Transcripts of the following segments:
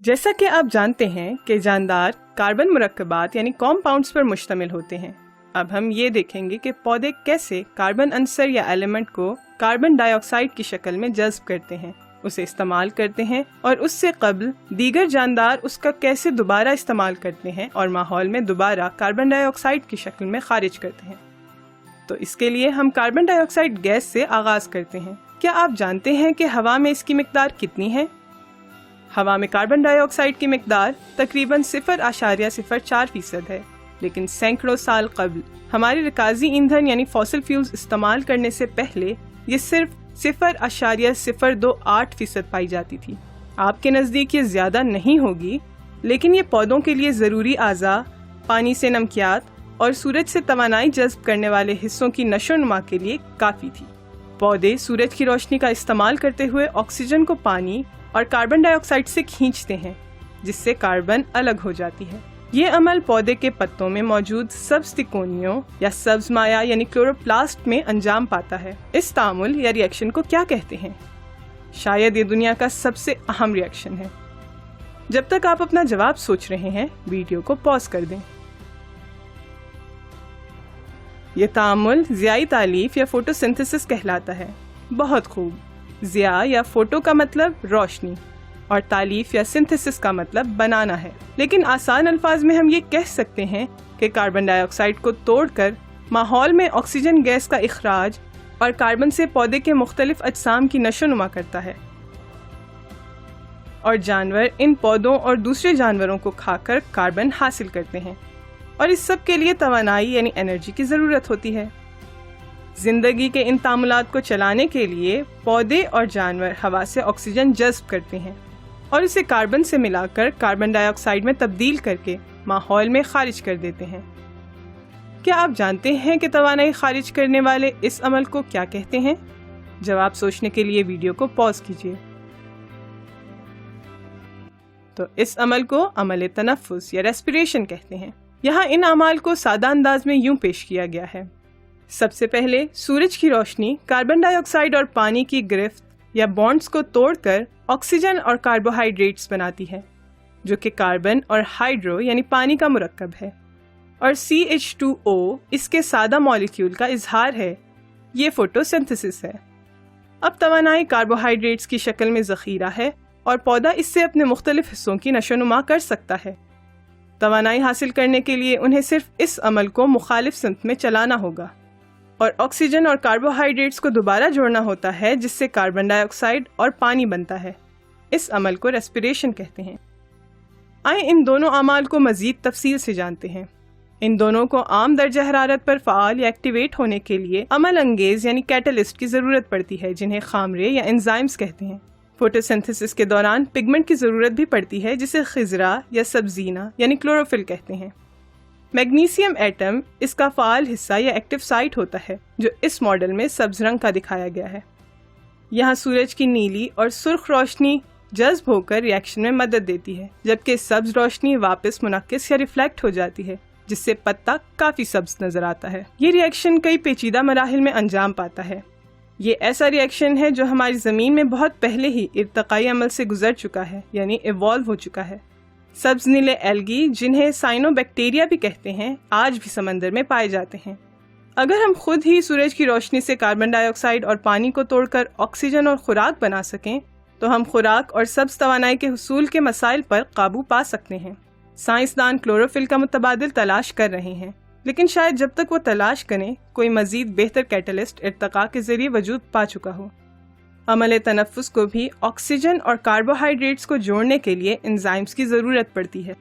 جیسا کہ آپ جانتے ہیں کہ جاندار کاربن مرکبات یعنی کمپاؤنڈز پر مشتمل ہوتے ہیں۔ اب ہم یہ دیکھیں گے کہ پودے کیسے کاربن عنصر یا ایلیمنٹ کو کاربن ڈائی آکسائیڈ کی شکل میں جذب کرتے ہیں، اسے استعمال کرتے ہیں اور اس سے قبل دیگر جاندار اس کا کیسے دوبارہ استعمال کرتے ہیں اور ماحول میں دوبارہ کاربن ڈائی آکسائیڈ کی شکل میں خارج کرتے ہیں۔ تو اس کے لیے ہم کاربن ڈائی آکسائیڈ گیس سے آغاز کرتے ہیں۔ کیا آپ جانتے ہیں کہ ہوا میں اس کی مقدار کتنی ہے؟ ہوا میں کاربن ڈائی آکسائیڈ کی مقدار تقریباً 0.04% ہے، لیکن سینکڑوں سال قبل ہمارے رکازی ایندھن یعنی فاسل فیولز استعمال کرنے سے پہلے یہ صرف 0.028% پائی جاتی تھی۔ آپ کے نزدیک یہ زیادہ نہیں ہوگی، لیکن یہ پودوں کے لیے ضروری اعضاء، پانی سے نمکیات اور سورج سے توانائی جذب کرنے والے حصوں کی نشو و نما کے لیے کافی تھی۔ پودے سورج کی روشنی کا استعمال کرتے ہوئے آکسیجن کو پانی اور کاربن ڈائی آکسائیڈ سے کھینچتے ہیں، جس سے کاربن الگ ہو جاتی ہے۔ یہ عمل پودے کے پتوں میں موجود سبز تکونیوں یا سبز مائع یعنی کلوروپلاسٹ میں انجام پاتا ہے۔ اس تعامل یا ری ایکشن کو کیا کہتے ہیں؟ شاید یہ دنیا کا سب سے اہم ری ایکشن ہے۔ جب تک آپ اپنا جواب سوچ رہے ہیں، ویڈیو کو پاز کر دیں۔ یہ تعامل ضیائی تالیف یا فوٹو سنتھسس کہلاتا ہے۔ بہت خوب۔ ضیاء یا فوٹو کا مطلب روشنی اور تالیف یا سنتھسس کا مطلب بنانا ہے، لیکن آسان الفاظ میں ہم یہ کہہ سکتے ہیں کہ کاربن ڈائی آکسائیڈ کو توڑ کر ماحول میں آکسیجن گیس کا اخراج اور کاربن سے پودے کے مختلف اجسام کی نشو و نما کرتا ہے، اور جانور ان پودوں اور دوسرے جانوروں کو کھا کر کاربن حاصل کرتے ہیں، اور اس سب کے لیے توانائی یعنی انرجی کی ضرورت ہوتی ہے۔ زندگی کے ان تعاملات کو چلانے کے لیے پودے اور جانور ہوا سے آکسیجن جذب کرتے ہیں اور اسے کاربن سے ملا کر کاربن ڈائی آکسائیڈ میں تبدیل کر کے ماحول میں خارج کر دیتے ہیں۔ کیا آپ جانتے ہیں کہ توانائی خارج کرنے والے اس عمل کو کیا کہتے ہیں؟ جواب سوچنے کے لیے ویڈیو کو پاز کیجیے۔ تو اس عمل کو عمل تنفس یا ریسپریشن کہتے ہیں۔ یہاں ان اعمال کو سادہ انداز میں یوں پیش کیا گیا ہے۔ سب سے پہلے سورج کی روشنی کاربن ڈائی آکسائیڈ اور پانی کی گرفت یا بانڈز کو توڑ کر آکسیجن اور کاربوہائیڈریٹس بناتی ہے، جو کہ کاربن اور ہائیڈرو یعنی پانی کا مرکب ہے، اور CH2O اس کے سادہ مالیکیول کا اظہار ہے۔ یہ فوٹو سنتھسس ہے۔ اب توانائی کاربوہائیڈریٹس کی شکل میں ذخیرہ ہے اور پودا اس سے اپنے مختلف حصوں کی نشو و نما کر سکتا ہے۔ توانائی حاصل کرنے کے لیے انہیں صرف اس عمل کو مخالف سمت میں چلانا ہوگا اور آکسیجن اور کاربوہائیڈریٹس کو دوبارہ جوڑنا ہوتا ہے، جس سے کاربن ڈائی آکسائیڈ اور پانی بنتا ہے۔ اس عمل کو ریسپریشن کہتے ہیں۔ آئیں ان دونوں اعمال کو مزید تفصیل سے جانتے ہیں۔ ان دونوں کو عام درجہ حرارت پر فعال یا ایکٹیویٹ ہونے کے لیے عمل انگیز یعنی کیٹلسٹ کی ضرورت پڑتی ہے، جنہیں خامرے یا انزائمز کہتے ہیں۔ فوٹوسنتھسس کے دوران پگمنٹ کی ضرورت بھی پڑتی ہے، جسے خضرا یا سبزینہ یعنی کلوروفل کہتے ہیں۔ میگنیسیم ایٹم اس کا فعال حصہ یا ایکٹیو سائٹ ہوتا ہے، جو اس ماڈل میں سبز رنگ کا دکھایا گیا ہے۔ یہاں سورج کی نیلی اور سرخ روشنی جذب ہو کر ری ایکشن میں مدد دیتی ہے، جبکہ سبز روشنی واپس منعکس یا ریفلیکٹ ہو جاتی ہے، جس سے پتا کافی سبز نظر آتا ہے۔ یہ ری ایکشن کئی پیچیدہ مراحل میں انجام پاتا ہے۔ یہ ایسا ری ایکشن ہے جو ہماری زمین میں بہت پہلے ہی ارتقائی عمل سے گزر چکا ہے، یعنی ایوالو ہو چکا ہے۔ سبز نیلے ایلگی، جنہیں سائنو بیکٹیریا بھی کہتے ہیں، آج بھی سمندر میں پائے جاتے ہیں۔ اگر ہم خود ہی سورج کی روشنی سے کاربن ڈائی آکسائیڈ اور پانی کو توڑ کر آکسیجن اور خوراک بنا سکیں تو ہم خوراک اور سبز توانائی کے حصول کے مسائل پر قابو پا سکتے ہیں۔ سائنسدان کلوروفل کا متبادل تلاش کر رہے ہیں، لیکن شاید جب تک وہ تلاش کریں کوئی مزید بہتر کیٹلسٹ ارتقاء کے ذریعے وجود پا چکا ہو۔ عمل تنفس کو بھی آکسیجن اور کاربوہائیڈریٹس کو جوڑنے کے لیے انزائمز کی ضرورت پڑتی ہے۔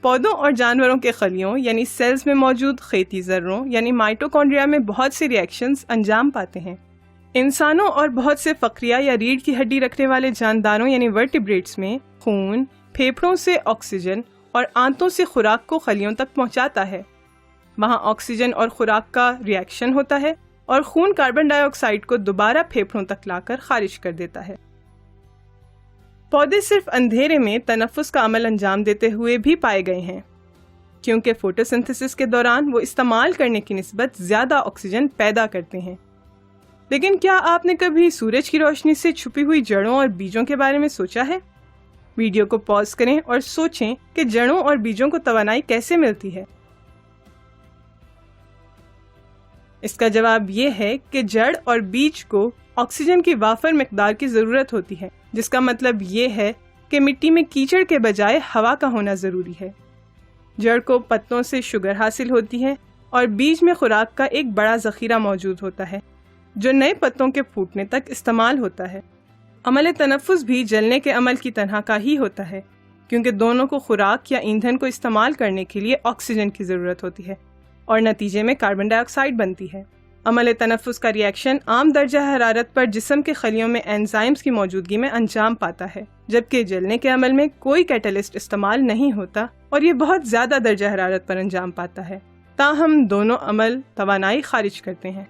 پودوں اور جانوروں کے خلیوں یعنی سیلز میں موجود خیتی ذروں یعنی مائٹوکونڈریا میں بہت سے ری ایکشنز انجام پاتے ہیں۔ انسانوں اور بہت سے فقریہ یا ریڑھ کی ہڈی رکھنے والے جانداروں یعنی ورٹیبریٹس میں خون پھیپھڑوں سے آکسیجن اور آنتوں سے خوراک کو خلیوں تک پہنچاتا ہے۔ وہاں آکسیجن اور خوراک کا ری ایکشن ہوتا ہے اور خون کاربن ڈائی آکسائیڈ کو دوبارہ پھیپھڑوں تک لا کر خارج کر دیتا ہے۔ پودے صرف اندھیرے میں تنفس کا عمل انجام دیتے ہوئے بھی پائے گئے ہیں، کیونکہ فوٹوسنتھسس کے دوران وہ استعمال کرنے کی نسبت زیادہ آکسیجن پیدا کرتے ہیں۔ لیکن کیا آپ نے کبھی سورج کی روشنی سے چھپی ہوئی جڑوں اور بیجوں کے بارے میں سوچا ہے؟ ویڈیو کو پاز کریں اور سوچیں کہ جڑوں اور بیجوں کو توانائی کیسے ملتی ہے۔ اس کا جواب یہ ہے کہ جڑ اور بیج کو آکسیجن کی وافر مقدار کی ضرورت ہوتی ہے، جس کا مطلب یہ ہے کہ مٹی میں کیچڑ کے بجائے ہوا کا ہونا ضروری ہے۔ جڑ کو پتوں سے شوگر حاصل ہوتی ہے اور بیج میں خوراک کا ایک بڑا ذخیرہ موجود ہوتا ہے جو نئے پتوں کے پھوٹنے تک استعمال ہوتا ہے۔ عمل تنفس بھی جلنے کے عمل کی طرح کا ہی ہوتا ہے، کیونکہ دونوں کو خوراک یا ایندھن کو استعمال کرنے کے لیے آکسیجن کی ضرورت ہوتی ہے اور نتیجے میں کاربن ڈائی آکسائڈ بنتی ہے۔ عمل تنفس کا ری ایکشن عام درجہ حرارت پر جسم کے خلیوں میں انزائمز کی موجودگی میں انجام پاتا ہے، جبکہ جلنے کے عمل میں کوئی کیٹالسٹ استعمال نہیں ہوتا اور یہ بہت زیادہ درجہ حرارت پر انجام پاتا ہے۔ تاہم دونوں عمل توانائی خارج کرتے ہیں۔